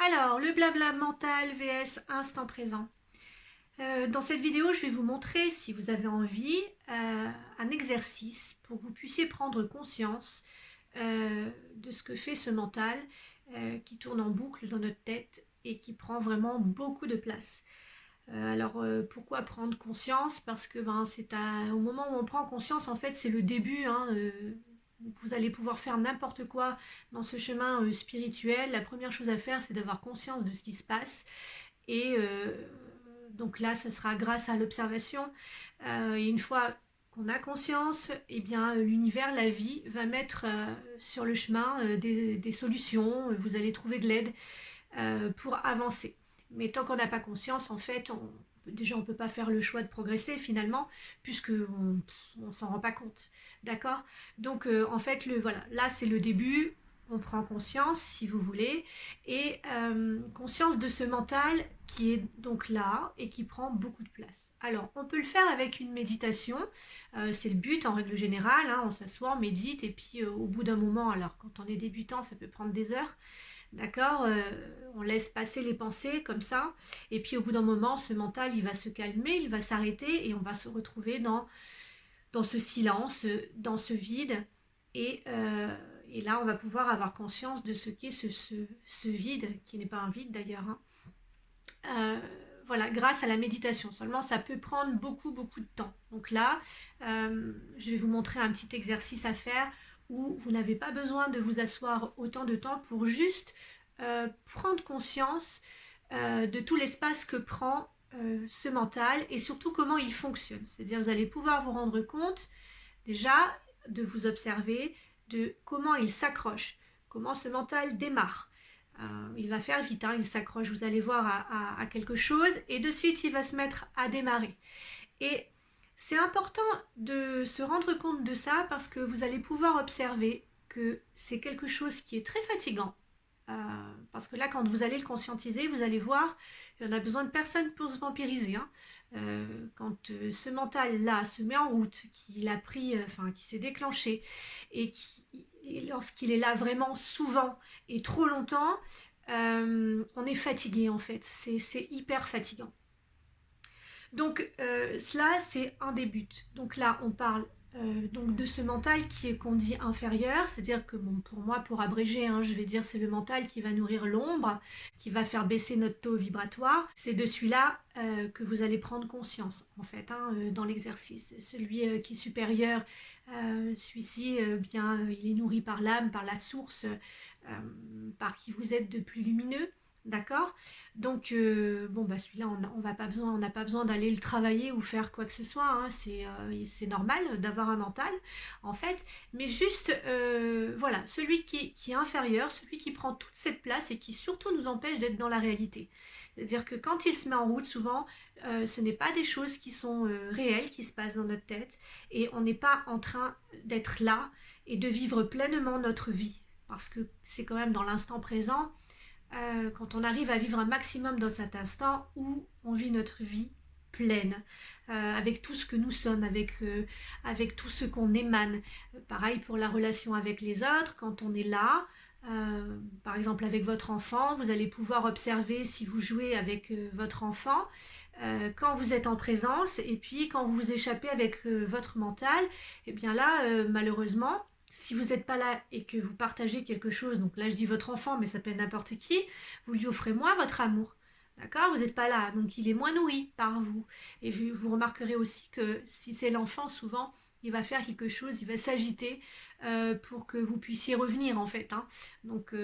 Alors, le blabla mental vs instant présent. Dans cette vidéo, je vais vous montrer, si vous avez envie, un exercice pour que vous puissiez prendre conscience de ce que fait ce mental qui tourne en boucle dans notre tête et qui prend vraiment beaucoup de place. Pourquoi prendre conscience? Parce que au moment où on prend conscience, en fait, c'est le début. Vous allez pouvoir faire n'importe quoi dans ce chemin spirituel. La première chose à faire, c'est d'avoir conscience de ce qui se passe. Et donc là, ce sera grâce à l'observation. Et une fois qu'on a conscience, eh bien, l'univers, la vie, va mettre sur le chemin des solutions. Vous allez trouver de l'aide pour avancer. Mais tant qu'on n'a pas conscience, en fait, déjà on ne peut pas faire le choix de progresser finalement, puisque on s'en rend pas compte. D'accord. Donc en fait, voilà, là c'est le début. On prend conscience, si vous voulez, et conscience de ce mental qui est donc là et qui prend beaucoup de place. Alors, on peut le faire avec une méditation, c'est le but en règle générale, hein, on s'assoit, on médite, et puis au bout d'un moment, alors quand on est débutant, ça peut prendre des heures, d'accord. On laisse passer les pensées comme ça, et puis au bout d'un moment, ce mental, il va se calmer, il va s'arrêter, et on va se retrouver dans ce silence, dans ce vide, et, euh, et là, on va pouvoir avoir conscience de ce qu'est ce vide, qui n'est pas un vide d'ailleurs, hein. Euh, voilà, grâce à la méditation. Seulement, ça peut prendre beaucoup, beaucoup de temps. Donc là, je vais vous montrer un petit exercice à faire où vous n'avez pas besoin de vous asseoir autant de temps pour juste prendre conscience de tout l'espace que prend ce mental et surtout comment il fonctionne. C'est-à-dire, vous allez pouvoir vous rendre compte déjà de vous observer, de comment il s'accroche, comment ce mental démarre. Il va faire vite, hein, il s'accroche, vous allez voir, à quelque chose, et de suite il va se mettre à démarrer. Et c'est important de se rendre compte de ça parce que vous allez pouvoir observer que c'est quelque chose qui est très fatigant. Parce que là, quand vous allez le conscientiser, vous allez voir, il y en a besoin de personne pour se vampiriser, hein. Quand ce mental-là se met en route, qu'il a pris, qui s'est déclenché, et lorsqu'il est là vraiment souvent et trop longtemps, on est fatigué en fait. C'est hyper fatigant. Donc cela, c'est un des buts. Donc là, on parle donc de ce mental qui est qu'on dit inférieur, c'est-à-dire que bon, pour moi, pour abréger, hein, je vais dire c'est le mental qui va nourrir l'ombre, qui va faire baisser notre taux vibratoire. C'est de celui-là que vous allez prendre conscience en fait, hein, dans l'exercice. Celui qui est supérieur, celui-ci, il est nourri par l'âme, par la source, par qui vous êtes de plus lumineux. D'accord. Donc, celui-là, on n'a pas besoin d'aller le travailler ou faire quoi que ce soit, hein. C'est normal d'avoir un mental, en fait. Mais juste, voilà, celui qui est inférieur, celui qui prend toute cette place et qui surtout nous empêche d'être dans la réalité. C'est-à-dire que quand il se met en route, souvent, ce n'est pas des choses qui sont réelles qui se passent dans notre tête et on n'est pas en train d'être là et de vivre pleinement notre vie. Parce que c'est quand même dans l'instant présent, quand on arrive à vivre un maximum dans cet instant où on vit notre vie pleine, avec tout ce que nous sommes, avec tout ce qu'on émane. Pareil pour la relation avec les autres, quand on est là, par exemple avec votre enfant, vous allez pouvoir observer si vous jouez avec votre enfant, quand vous êtes en présence, et puis quand vous vous échappez avec votre mental, et bien là, malheureusement, si vous n'êtes pas là et que vous partagez quelque chose, donc là je dis votre enfant, mais ça peut être n'importe qui, vous lui offrez moins votre amour. D'accord. Vous n'êtes pas là, donc il est moins nourri par vous. Et vous remarquerez aussi que si c'est l'enfant, souvent, il va faire quelque chose, il va s'agiter pour que vous puissiez revenir en fait, hein. Donc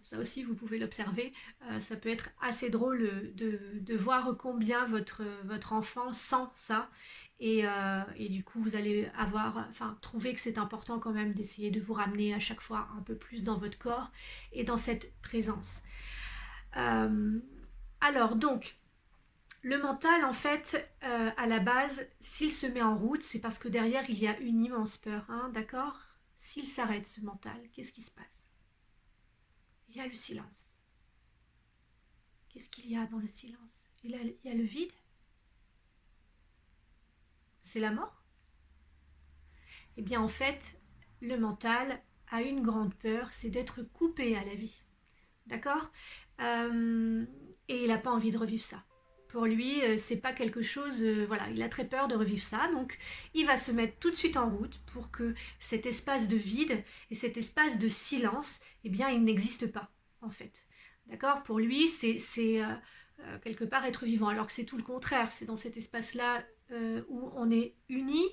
ça aussi vous pouvez l'observer. Ça peut être assez drôle de voir combien votre enfant sent ça. Et du coup vous allez trouver que c'est important quand même d'essayer de vous ramener à chaque fois un peu plus dans votre corps et dans cette présence. Euh, alors donc le mental, en fait, à la base, s'il se met en route, c'est parce que derrière, il y a une immense peur, hein, d'accord. S'il s'arrête, ce mental, qu'est-ce qui se passe? Il y a le silence. Qu'est-ce qu'il y a dans le silence? Il y a le vide. C'est la mort. Eh bien, en fait, le mental a une grande peur, c'est d'être coupé à la vie. d'accord? Et il n'a pas envie de revivre ça. Pour lui, c'est pas quelque chose, voilà, il a très peur de revivre ça, donc il va se mettre tout de suite en route pour que cet espace de vide et cet espace de silence, eh bien, il n'existe pas, en fait. D'accord? Pour lui, c'est quelque part être vivant, alors que c'est tout le contraire, c'est dans cet espace-là où on est unis,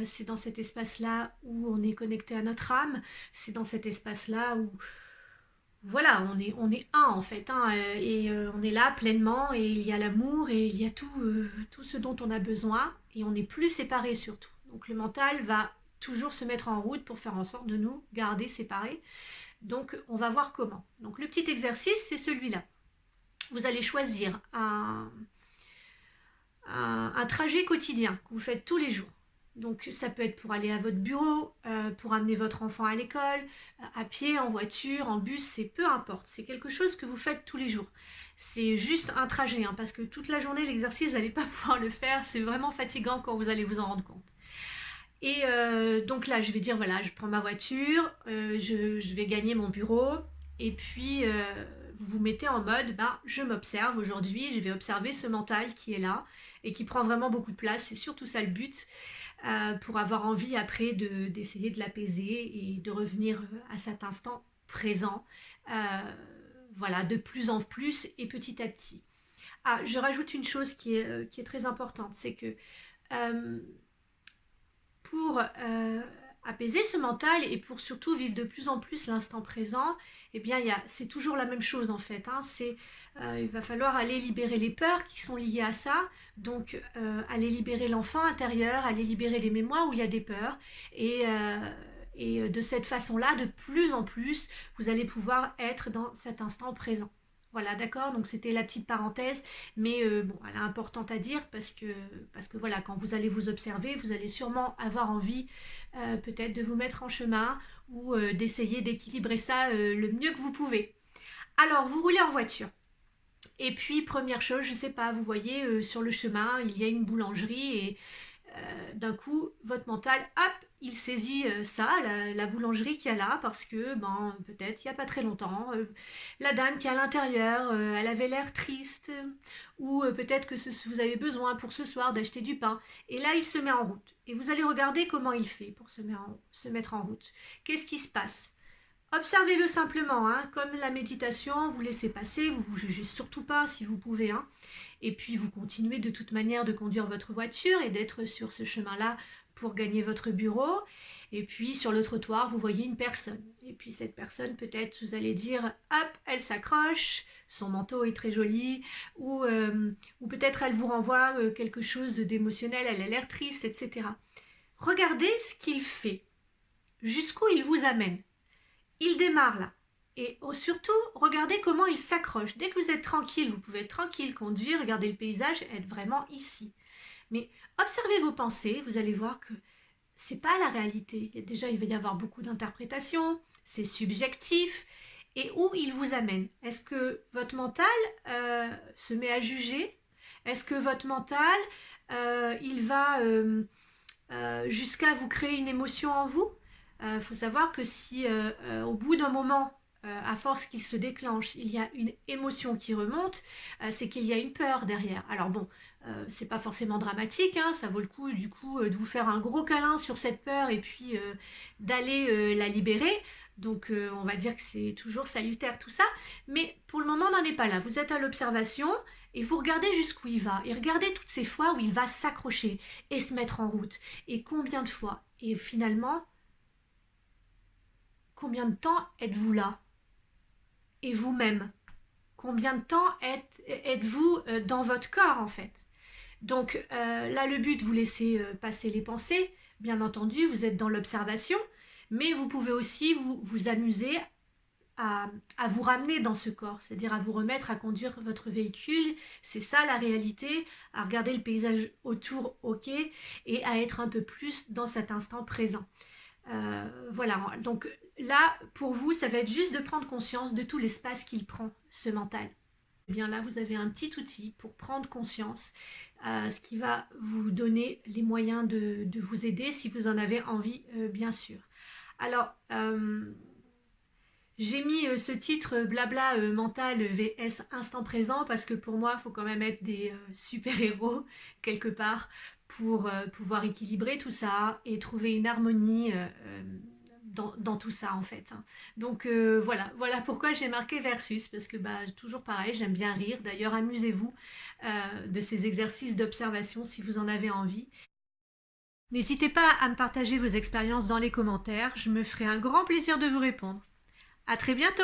c'est dans cet espace-là où on est connecté à notre âme, c'est dans cet espace-là où voilà, on est un en fait, hein, et on est là pleinement, et il y a l'amour, et il y a tout ce dont on a besoin, et on n'est plus séparés surtout. Donc le mental va toujours se mettre en route pour faire en sorte de nous garder séparés. Donc on va voir comment. Donc le petit exercice, c'est celui-là. Vous allez choisir un trajet quotidien que vous faites tous les jours. Donc ça peut être pour aller à votre bureau, pour amener votre enfant à l'école, à pied, en voiture, en bus, c'est peu importe. C'est quelque chose que vous faites tous les jours. C'est juste un trajet, hein, parce que toute la journée, l'exercice, vous n'allez pas pouvoir le faire. C'est vraiment fatigant quand vous allez vous en rendre compte. Et donc là, je vais dire, voilà, je prends ma voiture, je vais gagner mon bureau, et puis vous vous mettez en mode, ben, je m'observe aujourd'hui, je vais observer ce mental qui est là, et qui prend vraiment beaucoup de place, c'est surtout ça le but, pour avoir envie après d'essayer de l'apaiser, et de revenir à cet instant présent, voilà, de plus en plus, et petit à petit. Ah, je rajoute une chose qui est très importante, c'est que euh, pour apaiser ce mental, et pour surtout vivre de plus en plus l'instant présent, eh bien, c'est toujours la même chose en fait, hein. Il va falloir aller libérer les peurs qui sont liées à ça, donc aller libérer l'enfant intérieur, aller libérer les mémoires où il y a des peurs, et de cette façon-là, de plus en plus, vous allez pouvoir être dans cet instant présent. Voilà, d'accord, donc c'était la petite parenthèse, mais bon, elle est importante à dire, parce que voilà, quand vous allez vous observer, vous allez sûrement avoir envie peut-être de vous mettre en chemin, ou d'essayer d'équilibrer ça le mieux que vous pouvez. Alors, vous roulez en voiture. Et puis, première chose, je sais pas, vous voyez sur le chemin, il y a une boulangerie, et d'un coup, votre mental, hop, il saisit ça, la boulangerie qu'il y a là, parce que, ben, peut-être, il n'y a pas très longtemps, la dame qui est à l'intérieur, elle avait l'air triste, ou peut-être que vous avez besoin pour ce soir d'acheter du pain. Et là, il se met en route. Et vous allez regarder comment il fait pour se mettre en route. Qu'est-ce qui se passe? Observez-le simplement, hein, comme la méditation, vous laissez passer, vous ne vous jugez surtout pas si vous pouvez, hein. Et puis vous continuez de toute manière de conduire votre voiture et d'être sur ce chemin-là pour gagner votre bureau. Et puis sur le trottoir, vous voyez une personne. Et puis cette personne, peut-être, vous allez dire, hop, elle s'accroche, son manteau est très joli, ou peut-être elle vous renvoie quelque chose d'émotionnel, elle a l'air triste, etc. Regardez ce qu'il fait, jusqu'où il vous amène. Il démarre là. Et surtout, regardez comment il s'accroche. Dès que vous êtes tranquille, vous pouvez être tranquille, conduire, regarder le paysage, être vraiment ici. Mais observez vos pensées, vous allez voir que c'est pas la réalité. Déjà, il va y avoir beaucoup d'interprétations, c'est subjectif. Et où il vous amène? Est-ce que votre mental se met à juger? Est-ce que votre mental, il va jusqu'à vous créer une émotion en vous? Faut savoir que si au bout d'un moment, à force qu'il se déclenche, il y a une émotion qui remonte, c'est qu'il y a une peur derrière. Alors bon, c'est pas forcément dramatique, hein, ça vaut le coup du coup de vous faire un gros câlin sur cette peur, et puis d'aller la libérer. Donc on va dire que c'est toujours salutaire tout ça, mais pour le moment on n'en est pas là. Vous êtes à l'observation, et vous regardez jusqu'où il va, et regardez toutes ces fois où il va s'accrocher et se mettre en route, et combien de fois. Et finalement, combien de temps êtes-vous là? Et vous-même, combien de temps êtes-vous dans votre corps en fait? Donc là, le but, vous laissez passer les pensées. Bien entendu, vous êtes dans l'observation, mais vous pouvez aussi vous amuser à vous ramener dans ce corps, c'est-à-dire à vous remettre à conduire votre véhicule. C'est ça la réalité, à regarder le paysage autour, ok, et à être un peu plus dans cet instant présent. Voilà, donc là, pour vous, ça va être juste de prendre conscience de tout l'espace qu'il prend, ce mental. Et bien là, vous avez un petit outil pour prendre conscience, ce qui va vous donner les moyens de vous aider si vous en avez envie, bien sûr. Alors, J'ai mis ce titre blabla mental vs instant présent parce que pour moi, il faut quand même être des super-héros quelque part pour pouvoir équilibrer tout ça et trouver une harmonie dans tout ça en fait. Donc voilà pourquoi j'ai marqué versus parce que bah, toujours pareil, j'aime bien rire. D'ailleurs, amusez-vous de ces exercices d'observation si vous en avez envie. N'hésitez pas à me partager vos expériences dans les commentaires, je me ferai un grand plaisir de vous répondre. À très bientôt!